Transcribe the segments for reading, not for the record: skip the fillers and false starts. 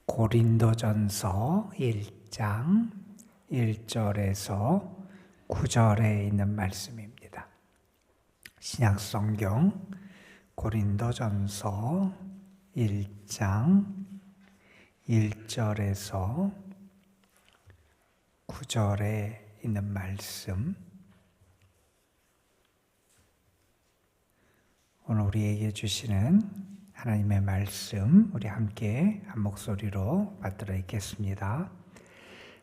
고린도전서 1장 1절에서 9절에 있는 말씀입니다. 신약성경 고린도전서 1장 1절에서 9절에 있는 말씀, 오늘 우리에게 주시는 하나님의 말씀, 우리 함께 한 목소리로 받들어 읽겠습니다.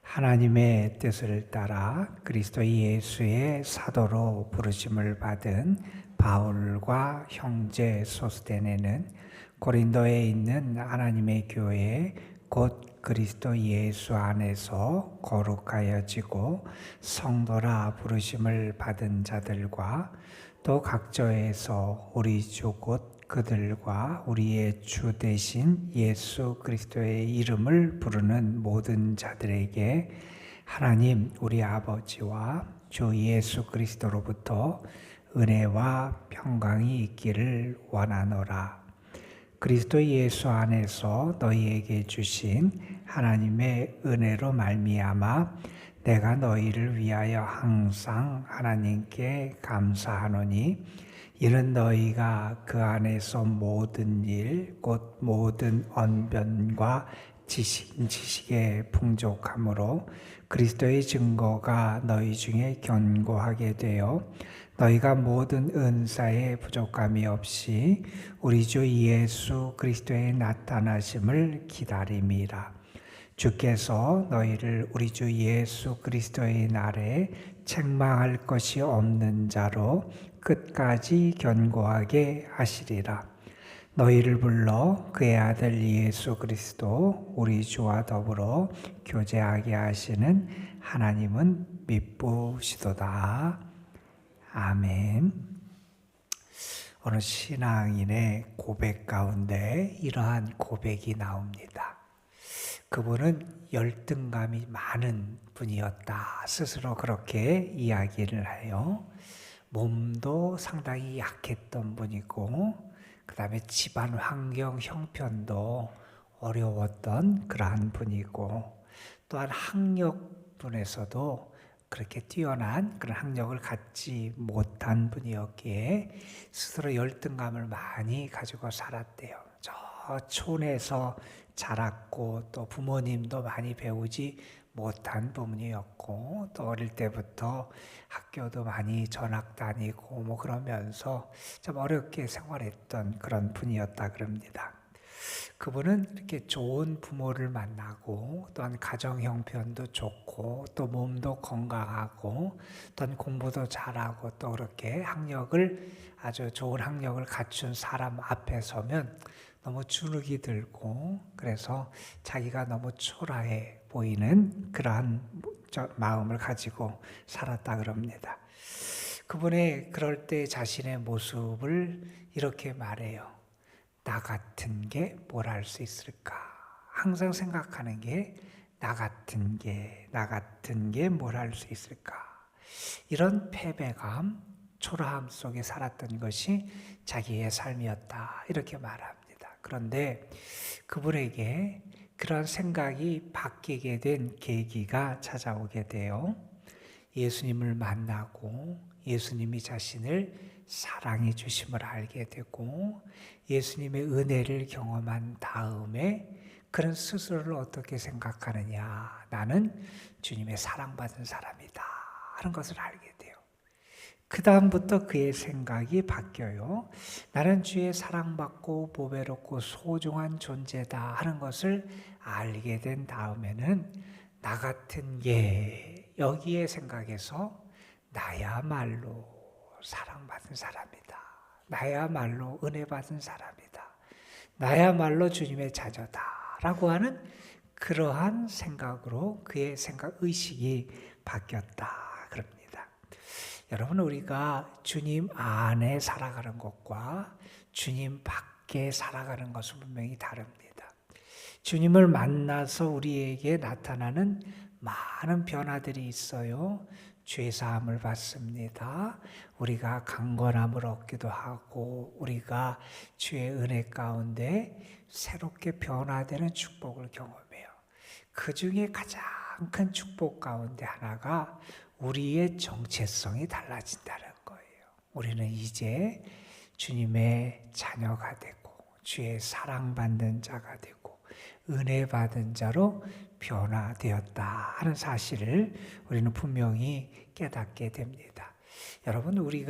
하나님의 뜻을 따라 그리스도 예수의 사도로 부르심을 받은 바울과 형제 소스데네는 고린도에 있는 하나님의 교회 곧 그리스도 예수 안에서 거룩하여지고 성도라 부르심을 받은 자들과 또 각처에서 우리 주 곧 그들과 우리의 주 되신 예수 그리스도의 이름을 부르는 모든 자들에게 하나님 우리 아버지와 주 예수 그리스도로부터 은혜와 평강이 있기를 원하노라. 그리스도 예수 안에서 너희에게 주신 하나님의 은혜로 말미암아 내가 너희를 위하여 항상 하나님께 감사하노니 이는 너희가 그 안에서 모든 일, 곧 모든 언변과 지식에 풍족함으로 그리스도의 증거가 너희 중에 견고하게 되어 너희가 모든 은사에 부족함이 없이 우리 주 예수 그리스도의 나타나심을 기다림이라. 주께서 너희를 우리 주 예수 그리스도의 날에 책망할 것이 없는 자로 끝까지 견고하게 하시리라. 너희를 불러 그의 아들 예수 그리스도 우리 주와 더불어 교제하게 하시는 하나님은 미쁘시도다. 아멘. 오늘 신앙인의 고백 가운데 이러한 고백이 나옵니다. 그분은 열등감이 많은 분이었다. 스스로 그렇게 이야기를 해요. 몸도 상당히 약했던 분이고, 그 다음에 집안 환경 형편도 어려웠던 그러한 분이고, 또한 학력분에서도 그렇게 뛰어난 그런 학력을 갖지 못한 분이었기에 스스로 열등감을 많이 가지고 살았대요. 저 촌에서 자랐고 또 부모님도 많이 배우지 못한 부분이었고 또 어릴 때부터 학교도 많이 전학 다니고 뭐 그러면서 좀 어렵게 생활했던 그런 분이었다 그럽니다. 그분은 이렇게 좋은 부모를 만나고 또한 가정 형편도 좋고 또 몸도 건강하고 또한 공부도 잘하고 또 그렇게 학력을 아주 좋은 학력을 갖춘 사람 앞에 서면 너무 주눅이 들고 그래서 자기가 너무 초라해 보이는 그러한 마음을 가지고 살았다 그럽니다. 그분의 그럴 때 자신의 모습을 이렇게 말해요. 나 같은 게 뭘 할 수 있을까? 항상 생각하는 게 나 같은 게 뭘 할 수 있을까? 이런 패배감, 초라함 속에 살았던 것이 자기의 삶이었다. 이렇게 말합니다. 그런데 그분에게 그런 생각이 바뀌게 된 계기가 찾아오게 돼요. 예수님을 만나고 예수님이 자신을 사랑해 주심을 알게 되고 예수님의 은혜를 경험한 다음에 그런 스스로를 어떻게 생각하느냐. 나는 주님의 사랑받은 사람이다 하는 것을 알게 돼요. 그 다음부터 그의 생각이 바뀌어요. 나는 주의 사랑받고 보배롭고 소중한 존재다 하는 것을 알게 된 다음에는 나 같은 게 여기에 생각해서 나야말로 사랑받은 사람이다. 나야말로 은혜받은 사람이다. 나야말로 주님의 자녀다 라고 하는 그러한 생각으로 그의 생각 의식이 바뀌었다. 여러분, 우리가 주님 안에 살아가는 것과 주님 밖에 살아가는 것은 분명히 다릅니다. 주님을 만나서 우리에게 나타나는 많은 변화들이 있어요. 죄 사함을 받습니다. 우리가 강건함을 얻기도 하고 우리가 주의 은혜 가운데 새롭게 변화되는 축복을 경험해요. 그 중에 가장 큰 축복 가운데 하나가 우리의 정체성이 달라진다는 거예요. 우리는 이제 주님의 자녀가 되고 주의 사랑받는 자가 되고 은혜 받은 자로 변화되었다 하는 사실을 우리는 분명히 깨닫게 됩니다. 여러분, 우리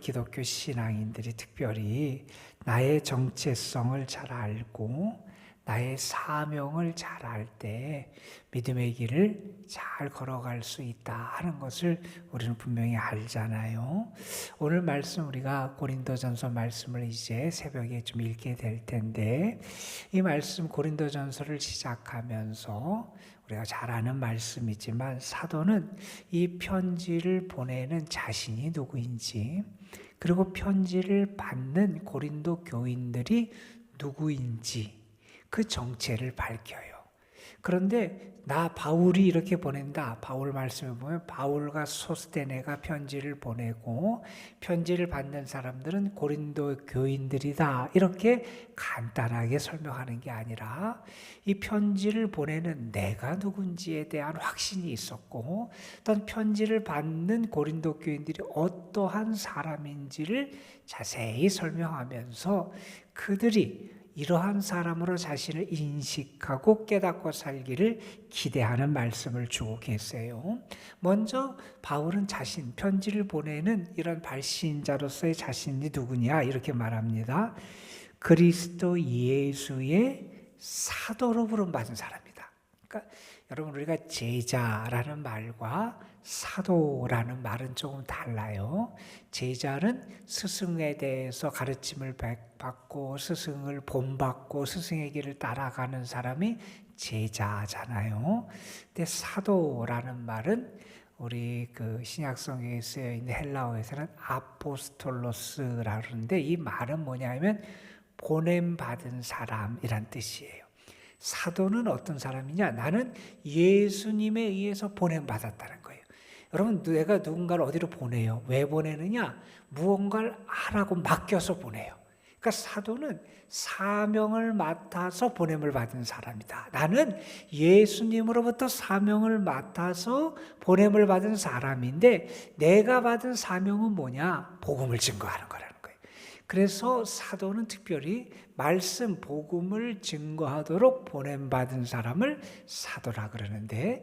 기독교 신앙인들이 특별히 나의 정체성을 잘 알고 나의 사명을 잘 알 때 믿음의 길을 잘 걸어갈 수 있다 하는 것을 우리는 분명히 알잖아요. 오늘 말씀 우리가 고린도전서 말씀을 이제 새벽에 좀 읽게 될 텐데 이 말씀 고린도전서를 시작하면서 우리가 잘 아는 말씀이지만 사도는 이 편지를 보내는 자신이 누구인지 그리고 편지를 받는 고린도 교인들이 누구인지 그 정체를 밝혀요. 그런데 나 바울이 이렇게 보낸다. 바울 말씀을 보면 바울과 소스데네가 편지를 보내고 편지를 받는 사람들은 고린도 교인들이다. 이렇게 간단하게 설명하는 게 아니라 이 편지를 보내는 내가 누군지에 대한 확신이 있었고 어떤 편지를 받는 고린도 교인들이 어떠한 사람인지를 자세히 설명하면서 그들이 이러한 사람으로 자신을 인식하고 깨닫고 살기를 기대하는 말씀을 주고 계세요. 먼저 바울은 자신, 편지를 보내는 이런 발신자로서의 자신이 누구냐 이렇게 말합니다. 그리스도 예수의 사도로 부름받은 사람이다. 그러니까 여러분 우리가 제자라는 말과 사도라는 말은 조금 달라요. 제자는 스승에 대해서 가르침을 받고 스승을 본받고 스승의 길을 따라가는 사람이 제자잖아요. 근데 사도라는 말은 우리 그 신약성경에 쓰여 있는 헬라어에서는 아포스톨로스라고 그러는데 이 말은 뭐냐면 보냄받은 사람이란 뜻이에요. 사도는 어떤 사람이냐? 나는 예수님에 의해서 보냄받았다는 거예요. 여러분, 내가 누군가를 어디로 보내요? 왜 보내느냐? 무언가를 하라고 맡겨서 보내요. 그러니까 사도는 사명을 맡아서 보냄을 받은 사람이다. 나는 예수님으로부터 사명을 맡아서 보냄을 받은 사람인데 내가 받은 사명은 뭐냐? 복음을 증거하는 거라는 거예요. 그래서 사도는 특별히 말씀, 복음을 증거하도록 보냄받은 사람을 사도라 그러는데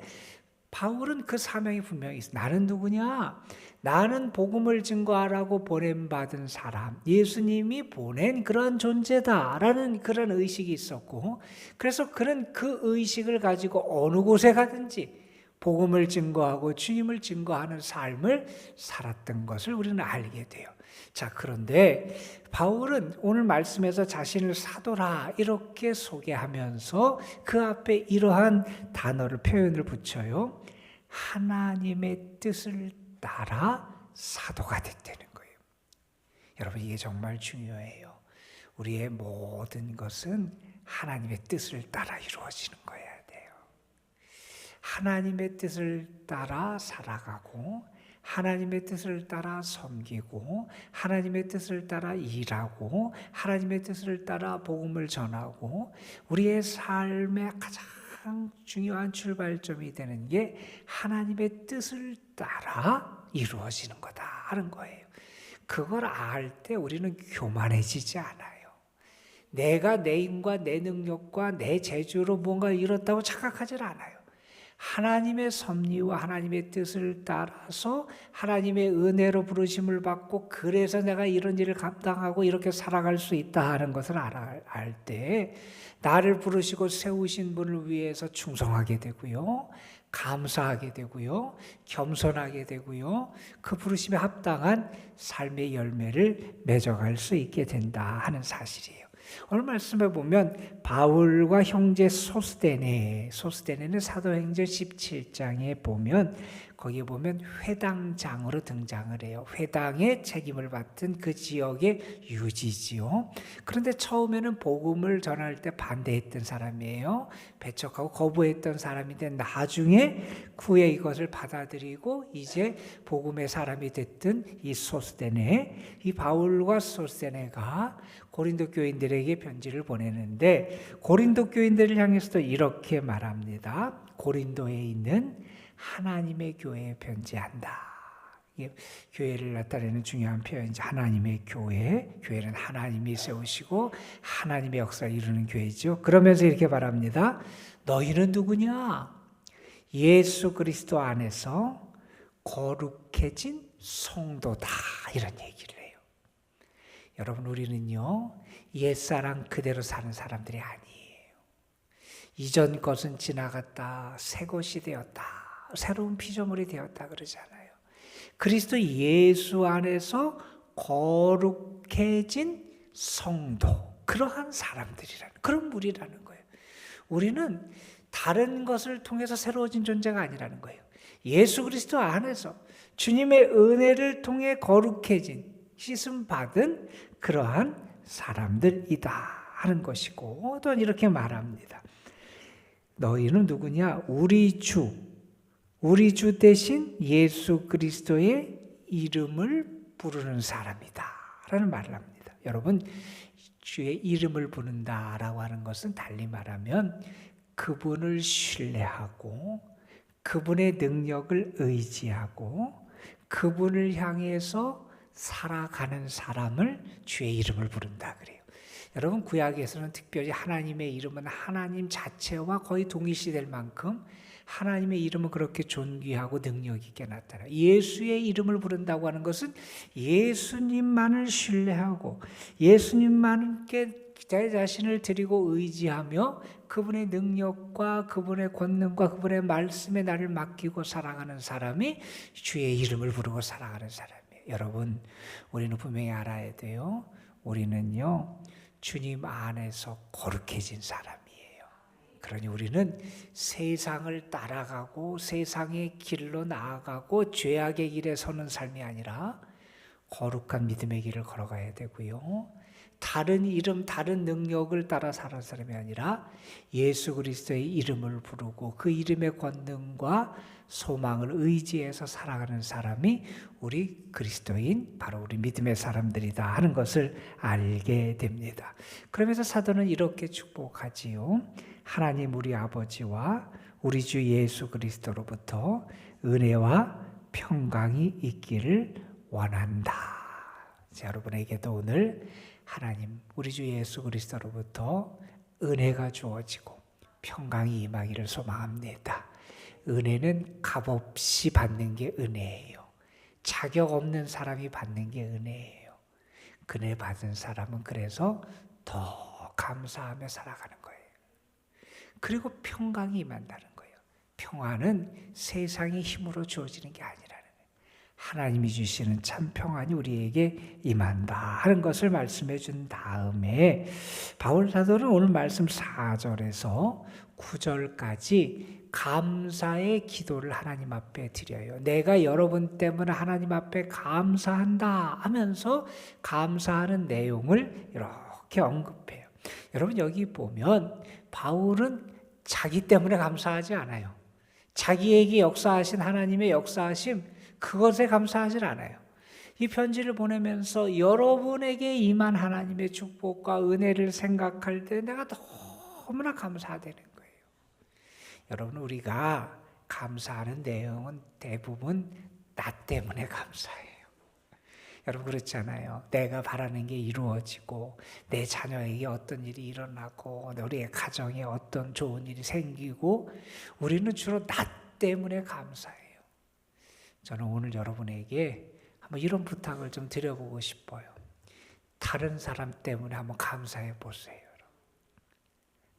바울은 그 사명이 분명히 있어. 나는 누구냐? 나는 복음을 증거하라고 보냄받은 사람, 예수님이 보낸 그런 존재다라는 그런 의식이 있었고 그래서 그는 그 의식을 가지고 어느 곳에 가든지 복음을 증거하고 주님을 증거하는 삶을 살았던 것을 우리는 알게 돼요. 자, 그런데 바울은 오늘 말씀에서 자신을 사도라 이렇게 소개하면서 그 앞에 이러한 단어를 표현을 붙여요. 하나님의 뜻을 따라 사도가 됐다는 거예요. 여러분 이게 정말 중요해요. 우리의 모든 것은 하나님의 뜻을 따라 이루어지는 거야 돼요. 하나님의 뜻을 따라 살아가고 하나님의 뜻을 따라 섬기고 하나님의 뜻을 따라 일하고 하나님의 뜻을 따라 복음을 전하고 우리의 삶의 가장 중요한 출발점이 되는 게 하나님의 뜻을 따라 이루어지는 거다 하는 거예요. 그걸 알 때 우리는 교만해지지 않아요. 내가 내 힘과 내 능력과 내 재주로 뭔가 이뤘다고 착각하지 않아요. 하나님의 섭리와 하나님의 뜻을 따라서 하나님의 은혜로 부르심을 받고 그래서 내가 이런 일을 감당하고 이렇게 살아갈 수 있다 하는 것을 알 때 나를 부르시고 세우신 분을 위해서 충성하게 되고요. 감사하게 되고요. 겸손하게 되고요. 그 부르심에 합당한 삶의 열매를 맺어갈 수 있게 된다 하는 사실이에요. 오늘 말씀에 보면 바울과 형제 소스데네는 사도행전 17장에 보면 거기에 보면 회당장으로 등장을 해요. 회당의 책임을 맡은 그 지역의 유지지요. 그런데 처음에는 복음을 전할 때 반대했던 사람이에요. 배척하고 거부했던 사람인데 나중에 후에 이것을 받아들이고 이제 복음의 사람이 됐던 이 소스데네, 이 바울과 소스데네가 고린도 교인들에게 편지를 보내는데 고린도 교인들을 향해서도 이렇게 말합니다. 고린도에 있는 하나님의 교회에 편지한다. 이게 교회를 나타내는 중요한 표현이죠. 하나님의 교회. 교회는 하나님이 세우시고 하나님의 역사를 이루는 교회죠. 그러면서 이렇게 말합니다. 너희는 누구냐? 예수 그리스도 안에서 거룩해진 성도다. 이런 얘기를 해요. 여러분, 우리는요, 옛사람 그대로 사는 사람들이 아니에요. 이전 것은 지나갔다, 새 것이 되었다, 새로운 피조물이 되었다 그러잖아요. 그리스도 예수 안에서 거룩해진 성도, 그러한 사람들이라는, 그런 무리라는 거예요. 우리는 다른 것을 통해서 새로워진 존재가 아니라는 거예요. 예수 그리스도 안에서 주님의 은혜를 통해 거룩해진, 씻음 받은 그러한 사람들이다 하는 것이고, 또한 이렇게 말합니다. 너희는 누구냐? 우리 주 대신 예수 그리스도의 이름을 부르는 사람이다 라는 말을 합니다. 여러분, 주의 이름을 부른다라고 하는 것은 달리 말하면 그분을 신뢰하고 그분의 능력을 의지하고 그분을 향해서 살아가는 사람을 주의 이름을 부른다 그래요. 여러분, 구약에서는 특별히 하나님의 이름은 하나님 자체와 거의 동일시될 만큼 하나님의 이름은 그렇게 존귀하고 능력 있게 나타나요. 예수의 이름을 부른다고 하는 것은 예수님만을 신뢰하고 예수님만께 제 자신을 드리고 의지하며 그분의 능력과 그분의 권능과 그분의 말씀에 나를 맡기고 살아가는 사람이 주의 이름을 부르고 살아가는 사람이에요. 여러분, 우리는 분명히 알아야 돼요. 우리는요, 주님 안에서 거룩해진 사람이에요. 그러니 우리는 세상을 따라가고 세상의 길로 나아가고 죄악의 길에 서는 삶이 아니라 거룩한 믿음의 길을 걸어가야 되고요. 다른 이름, 다른 능력을 따라 사는 사람이 아니라 예수 그리스도의 이름을 부르고 그 이름의 권능과 소망을 의지해서 살아가는 사람이 우리 그리스도인, 바로 우리 믿음의 사람들이다 하는 것을 알게 됩니다. 그러면서 사도는 이렇게 축복하지요. 하나님 우리 아버지와 우리 주 예수 그리스도로부터 은혜와 평강이 있기를 원한다. 자, 여러분에게도 오늘 하나님 우리 주 예수 그리스도로부터 은혜가 주어지고 평강이 임하기를 소망합니다. 은혜는 값없이 받는 게 은혜예요. 자격 없는 사람이 받는 게 은혜예요. 은혜 받은 사람은 그래서 더 감사하며 살아가는 거예요. 그리고 평강이 임한다는 거예요. 평안은 세상의 힘으로 주어지는 게 아니라는 거예요. 하나님이 주시는 참 평안이 우리에게 임한다 하는 것을 말씀해 준 다음에 바울 사도는 오늘 말씀 4절에서 9절까지 감사의 기도를 하나님 앞에 드려요. 내가 여러분 때문에 하나님 앞에 감사한다 하면서 감사하는 내용을 이렇게 언급해요. 여러분, 여기 보면 바울은 자기 때문에 감사하지 않아요. 자기에게 역사하신 하나님의 역사하심, 그것에 감사하지 않아요. 이 편지를 보내면서 여러분에게 임한 하나님의 축복과 은혜를 생각할 때 내가 너무나 감사되는 거예요. 여러분, 우리가 감사하는 내용은 대부분 나 때문에 감사해요. 여러분, 그렇잖아요. 내가 바라는 게 이루어지고 내 자녀에게 어떤 일이 일어나고 우리의 가정에 어떤 좋은 일이 생기고 우리는 주로 나 때문에 감사해요. 저는 오늘 여러분에게 한번 이런 부탁을 좀 드려보고 싶어요. 다른 사람 때문에 한번 감사해 보세요.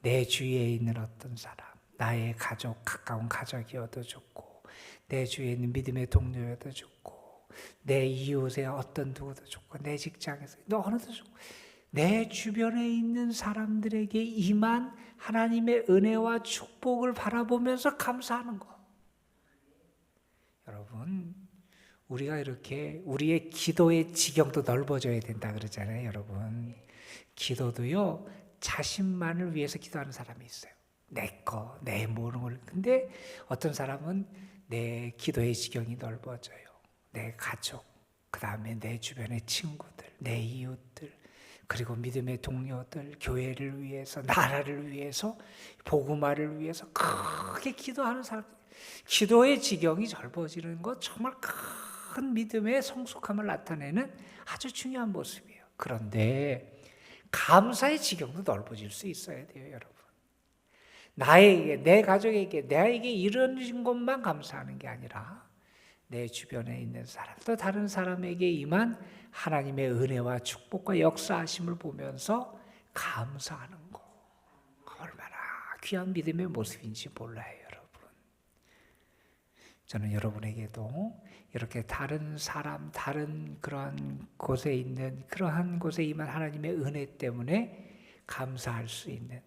내 주위에 있는 어떤 사람, 나의 가족, 가까운 가족이어도 좋고 내 주위에 있는 믿음의 동료여도 좋고 내 이웃의 어떤 누구도 좋고 내 직장에서 어느도 좋고 내 주변에 있는 사람들에게 임한 하나님의 은혜와 축복을 바라보면서 감사하는 것. 여러분, 우리가 이렇게 우리의 기도의 지경도 넓어져야 된다 그러잖아요. 여러분, 기도도요 자신만을 위해서 기도하는 사람이 있어요. 내 거, 내 모르는 걸. 근데 어떤 사람은 내 기도의 지경이 넓어져요. 내 가족, 그 다음에 내 주변의 친구들, 내 이웃들, 그리고 믿음의 동료들, 교회를 위해서, 나라를 위해서, 복음화를 위해서 크게 기도하는 사람. 기도의 지경이 넓어지는 것 정말 큰 믿음의 성숙함을 나타내는 아주 중요한 모습이에요. 그런데 감사의 지경도 넓어질 수 있어야 돼요, 여러분. 나에게, 내 가족에게, 나에게 이루어진 것만 감사하는 게 아니라 내 주변에 있는 사람, 또 다른 사람에게 임한 하나님의 은혜와 축복과 역사하심을 보면서 감사하는 거, 얼마나 귀한 믿음의 모습인지 몰라요, 여러분. 저는 여러분에게도 이렇게 다른 사람, 다른 그러한 곳에 있는, 그러한 곳에 임한 하나님의 은혜 때문에 감사할 수 있는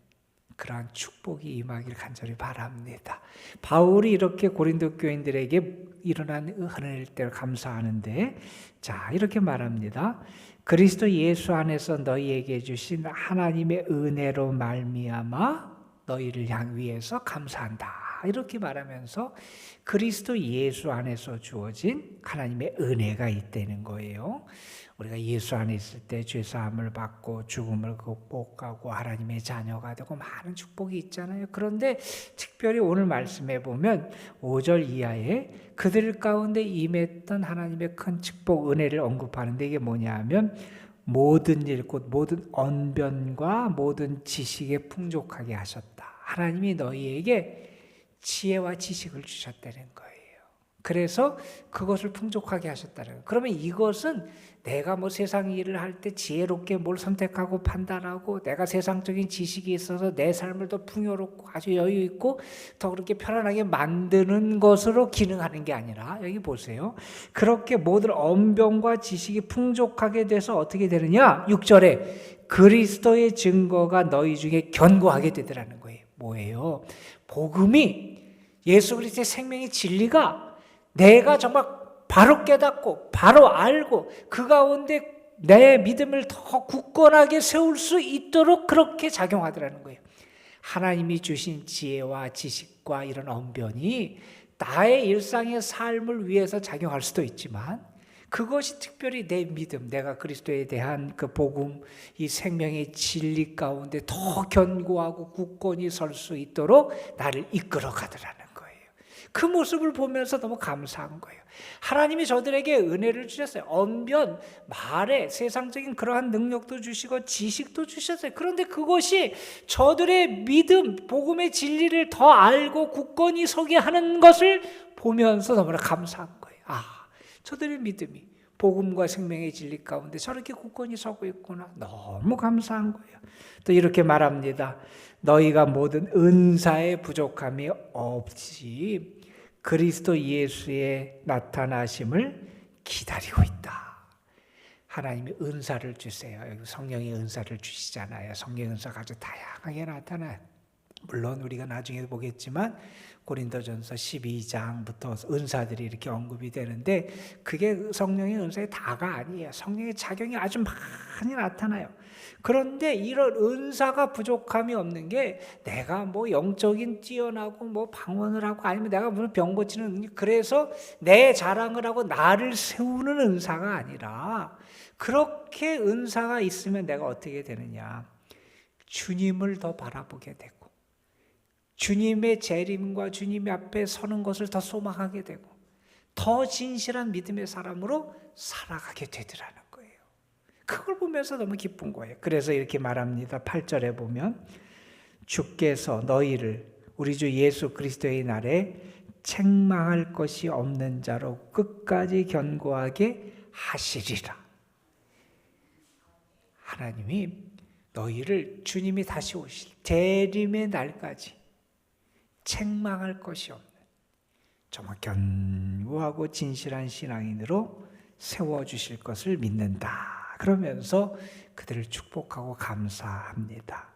그러한 축복이 임하기를 간절히 바랍니다. 바울이 이렇게 고린도 교인들에게 일어난 은혜일 때 감사하는데, 자, 이렇게 말합니다. 그리스도 예수 안에서 너희에게 주신 하나님의 은혜로 말미암아 너희를 위해서 감사한다. 이렇게 말하면서 그리스도 예수 안에서 주어진 하나님의 은혜가 있다는 거예요. 우리가 예수 안에 있을 때 죄사함을 받고 죽음을 극복하고 하나님의 자녀가 되고 많은 축복이 있잖아요. 그런데 특별히 오늘 말씀해 보면 5절 이하에 그들 가운데 임했던 하나님의 큰 축복, 은혜를 언급하는데 이게 뭐냐 하면 모든 일, 곧 모든 언변과 모든 지식에 풍족하게 하셨다. 하나님이 너희에게 지혜와 지식을 주셨다는 거예요. 그래서 그것을 풍족하게 하셨다는 거예요. 그러면 이것은 내가 뭐 세상 일을 할 때 지혜롭게 뭘 선택하고 판단하고 내가 세상적인 지식이 있어서 내 삶을 더 풍요롭고 아주 여유 있고 더 그렇게 편안하게 만드는 것으로 기능하는 게 아니라, 여기 보세요. 그렇게 모든 언변과 지식이 풍족하게 돼서 어떻게 되느냐? 6절에 그리스도의 증거가 너희 중에 견고하게 되더라는 거예요. 뭐예요? 복음이, 예수 그리스도의 생명의 진리가 내가 정말 바로 깨닫고 바로 알고 그 가운데 내 믿음을 더 굳건하게 세울 수 있도록 그렇게 작용하더라는 거예요. 하나님이 주신 지혜와 지식과 이런 언변이 나의 일상의 삶을 위해서 작용할 수도 있지만 그것이 특별히 내 믿음, 내가 그리스도에 대한 그 복음, 이 생명의 진리 가운데 더 견고하고 굳건히 설 수 있도록 나를 이끌어 가더라는 거예요. 그 모습을 보면서 너무 감사한 거예요. 하나님이 저들에게 은혜를 주셨어요. 언변, 말에 세상적인 그러한 능력도 주시고 지식도 주셨어요. 그런데 그것이 저들의 믿음, 복음의 진리를 더 알고 굳건히 서게 하는 것을 보면서 너무나 감사한 거예요. 저들의 믿음이 복음과 생명의 진리 가운데 저렇게 굳건히 서고 있구나. 너무 감사한 거예요. 또 이렇게 말합니다. 너희가 모든 은사에 부족함이 없이 그리스도 예수의 나타나심을 기다리고 있다. 하나님이 은사를 주세요. 여기 성령의 은사를 주시잖아요. 성령의 은사가 아주 다양하게 나타나요. 물론 우리가 나중에 보겠지만 고린도전서 12장부터 은사들이 이렇게 언급이 되는데 그게 성령의 은사의 다가 아니에요. 성령의 작용이 아주 많이 나타나요. 그런데 이런 은사가 부족함이 없는 게 내가 뭐 영적인 뛰어나고 뭐 방언을 하고 아니면 내가 무슨 병 고치는 능력, 그래서 내 자랑을 하고 나를 세우는 은사가 아니라, 그렇게 은사가 있으면 내가 어떻게 되느냐, 주님을 더 바라보게 되고 주님의 재림과 주님 앞에 서는 것을 더 소망하게 되고 더 진실한 믿음의 사람으로 살아가게 되더라는 거예요. 그걸 보면서 너무 기쁜 거예요. 그래서 이렇게 말합니다. 8절에 보면 주께서 너희를 우리 주 예수 그리스도의 날에 책망할 것이 없는 자로 끝까지 견고하게 하시리라. 하나님이 너희를 주님이 다시 오실 재림의 날까지 책망할 것이 없는 정말 견고하고 진실한 신앙인으로 세워주실 것을 믿는다. 그러면서 그들을 축복하고 감사합니다.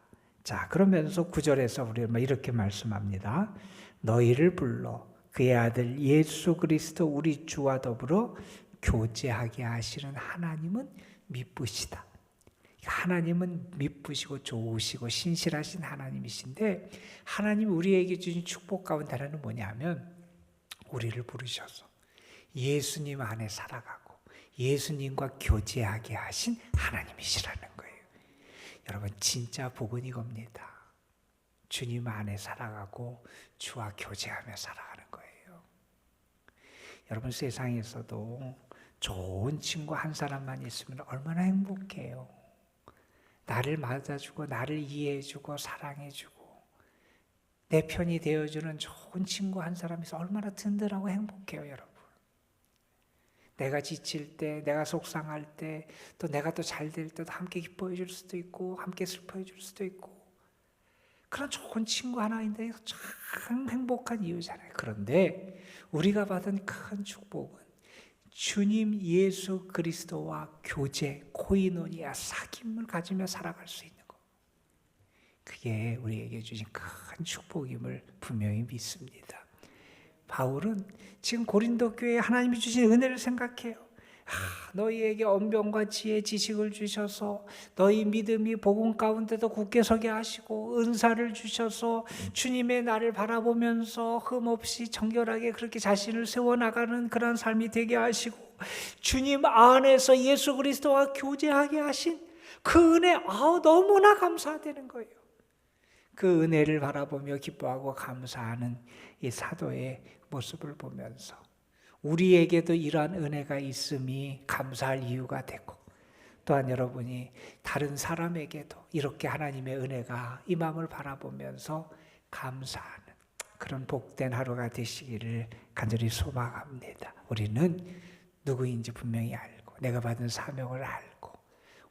자, 그러면서 9절에서 우리 이렇게 말씀합니다. 너희를 불러 그의 아들 예수 그리스도 우리 주와 더불어 교제하게 하시는 하나님은 미쁘시다. 하나님은 미쁘시고 좋으시고 신실하신 하나님이신데, 하나님이 우리에게 주신 축복 가운데 하나는 뭐냐면 우리를 부르셔서 예수님 안에 살아가고 예수님과 교제하게 하신 하나님이시라는 거예요. 여러분, 진짜 복은 이겁니다. 주님 안에 살아가고 주와 교제하며 살아가는 거예요. 여러분, 세상에서도 좋은 친구 한 사람만 있으면 얼마나 행복해요. 나를 맞아주고 나를 이해해주고 사랑해주고 내 편이 되어주는 좋은 친구 한 사람이 있어 얼마나 든든하고 행복해요, 여러분. 내가 지칠 때, 내가 속상할 때, 또 내가 또 잘 될 때도 함께 기뻐해 줄 수도 있고 함께 슬퍼해 줄 수도 있고, 그런 좋은 친구 하나인데 참 행복한 이유잖아요. 그런데 우리가 받은 큰 축복은 주님 예수 그리스도와 교제, 코이노니아, 사귐을 가지며 살아갈 수 있는 것. 그게 우리에게 주신 큰 축복임을 분명히 믿습니다. 바울은 지금 고린도 교회에 하나님이 주신 은혜를 생각해요. 너희에게 언변과 지혜, 지식을 주셔서 너희 믿음이 복음 가운데도 굳게 서게 하시고 은사를 주셔서 주님의 나를 바라보면서 흠없이 정결하게 그렇게 자신을 세워나가는 그런 삶이 되게 하시고 주님 안에서 예수 그리스도와 교제하게 하신 그 은혜, 너무나 감사되는 거예요. 그 은혜를 바라보며 기뻐하고 감사하는 이 사도의 모습을 보면서 우리에게도 이러한 은혜가 있음이 감사할 이유가 되고, 또한 여러분이 다른 사람에게도 이렇게 하나님의 은혜가 이 마음을 바라보면서 감사하는 그런 복된 하루가 되시기를 간절히 소망합니다. 우리는 누구인지 분명히 알고 내가 받은 사명을 알고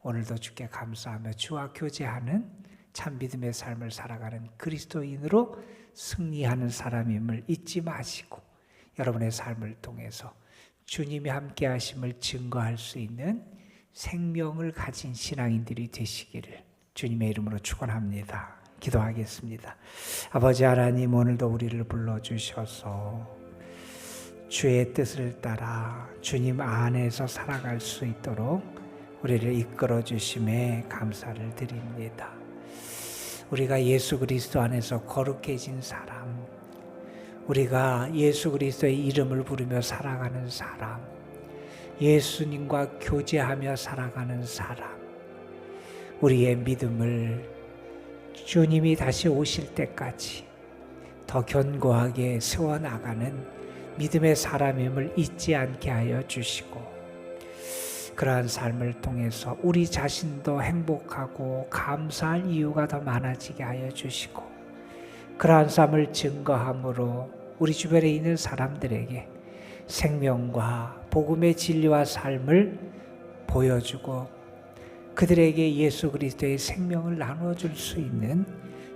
오늘도 주께 감사하며 주와 교제하는 참 믿음의 삶을 살아가는 그리스도인으로 승리하는 사람임을 잊지 마시고 여러분의 삶을 통해서 주님이 함께 하심을 증거할 수 있는 생명을 가진 신앙인들이 되시기를 주님의 이름으로 축원합니다. 기도하겠습니다. 아버지 하나님, 오늘도 우리를 불러주셔서 주의 뜻을 따라 주님 안에서 살아갈 수 있도록 우리를 이끌어 주심에 감사를 드립니다. 우리가 예수 그리스도 안에서 거룩해진 사람, 우리가 예수 그리스도의 이름을 부르며 살아가는 사람, 예수님과 교제하며 살아가는 사람, 우리의 믿음을 주님이 다시 오실 때까지 더 견고하게 세워나가는 믿음의 사람임을 잊지 않게 하여 주시고, 그러한 삶을 통해서 우리 자신도 행복하고 감사할 이유가 더 많아지게 하여 주시고, 그러한 삶을 증거함으로 우리 주변에 있는 사람들에게 생명과 복음의 진리와 삶을 보여주고 그들에게 예수 그리스도의 생명을 나누어 줄 수 있는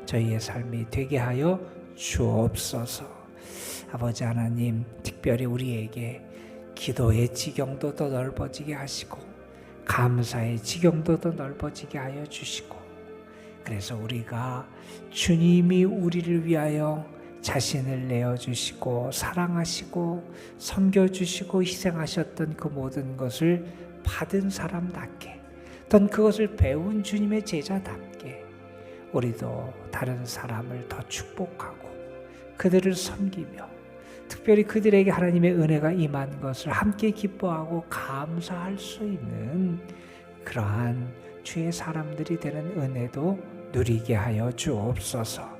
저희의 삶이 되게 하여 주옵소서. 아버지 하나님, 특별히 우리에게 기도의 지경도 더 넓어지게 하시고 감사의 지경도 더 넓어지게 하여 주시고, 그래서 우리가 주님이 우리를 위하여 자신을 내어주시고 사랑하시고 섬겨주시고 희생하셨던 그 모든 것을 받은 사람답게, 또는 그것을 배운 주님의 제자답게 우리도 다른 사람을 더 축복하고 그들을 섬기며 특별히 그들에게 하나님의 은혜가 임한 것을 함께 기뻐하고 감사할 수 있는 그러한 주의 사람들이 되는 은혜도 누리게 하여 주옵소서.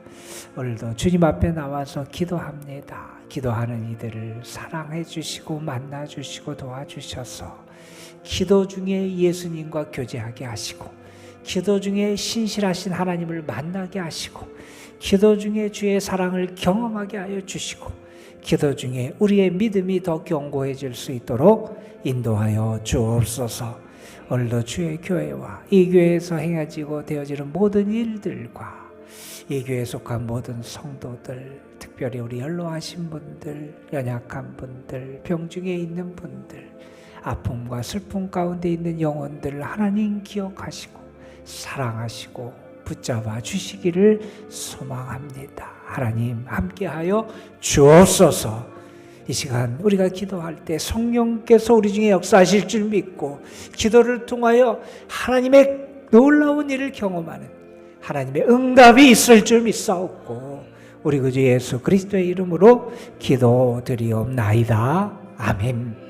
오늘도 주님 앞에 나와서 기도합니다. 기도하는 이들을 사랑해 주시고 만나 주시고 도와주셔서 기도 중에 예수님과 교제하게 하시고, 기도 중에 신실하신 하나님을 만나게 하시고, 기도 중에 주의 사랑을 경험하게 하여 주시고, 기도 중에 우리의 믿음이 더 견고해질 수 있도록 인도하여 주옵소서. 오늘도 주의 교회와 이 교회에서 행해지고 되어지는 모든 일들과 이 교회에 속한 모든 성도들, 특별히 우리 연로하신 분들, 연약한 분들, 병중에 있는 분들, 아픔과 슬픔 가운데 있는 영혼들을 하나님 기억하시고 사랑하시고 붙잡아 주시기를 소망합니다. 하나님 함께하여 주옵소서. 이 시간 우리가 기도할 때 성령께서 우리 중에 역사하실 줄 믿고 기도를 통하여 하나님의 놀라운 일을 경험하는 하나님의 응답이 있을 줄 믿사옵고 우리 구주 예수 그리스도의 이름으로 기도드리옵나이다. 아멘.